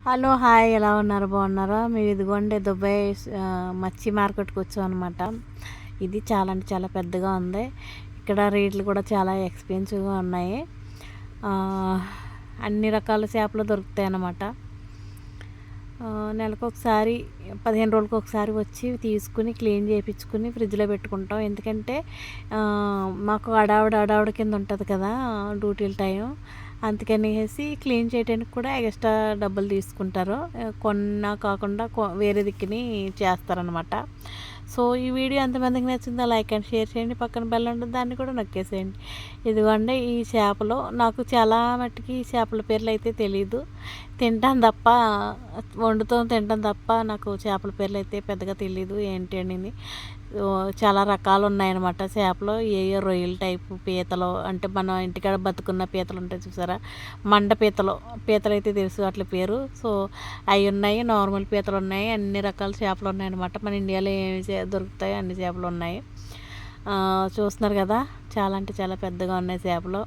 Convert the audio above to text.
Hello hi, ఎలా ఉన్నారు? బాగున్నారా? మేము ఇదిగోండి దుబాయ్ మచ్చి మార్కెట్కి వచ్చాం అనమాట. ఇది చాలా అంటే చాలా పెద్దగా ఉంది. ఇక్కడ రేట్లు కూడా చాలా ఎక్స్పెన్సివ్గా ఉన్నాయి. అన్ని రకాల చేపలు దొరుకుతాయి అన్నమాట. నెలకు ఒకసారి 15 రోజులకు ఒకసారి వచ్చి తీసుకుని క్లీన్ చేయించుకుని ఫ్రిడ్జ్లో పెట్టుకుంటాం. ఎందుకంటే మాకు అడావిడ కింద ఉంటుంది కదా డ్యూటీల టైం. అందుకనేసి క్లీన్ చేయడానికి కూడా ఎక్స్ట్రా డబ్బులు తీసుకుంటారు. కొన్నా కాకుండా వేరే దిక్కుని చేస్తారనమాట. సో ఈ వీడియో ఎంతమందికి నచ్చిందో లైక్ అండ్ షేర్ చేయండి. పక్కన బెల్ ఉంటుంది, దాన్ని కూడా నొక్కేసేయండి. ఇదిగోండి ఈ చేపలు. నాకు చాలా మట్టుకి ఈ చేపల పేర్లు అయితే తెలీదు. తింటాను తప్ప, వండుతో తింటాను తప్ప నాకు చేపల పేర్లు అయితే పెద్దగా తెలీదు ఏంటి అనేది. చాలా రకాలు ఉన్నాయన్నమాట చేపలు. ఏ రొయ్యల టైపు పీతలు, అంటే మన ఇంటికాడ బతుకున్న పీతలు ఉంటాయి చూసారా, మండ పీతలు అయితే తెలుసు అట్ల పేరు. సో అవి ఉన్నాయి, నార్మల్ పీతలు ఉన్నాయి, అన్ని రకాల చేపలు ఉన్నాయన్నమాట. మన ఇండియాలో ఏమి దొరుకుతాయి అన్ని చేపలు ఉన్నాయి. చూస్తున్నారు కదా, చాలా అంటే చాలా పెద్దగా ఉన్నాయి చేపలు.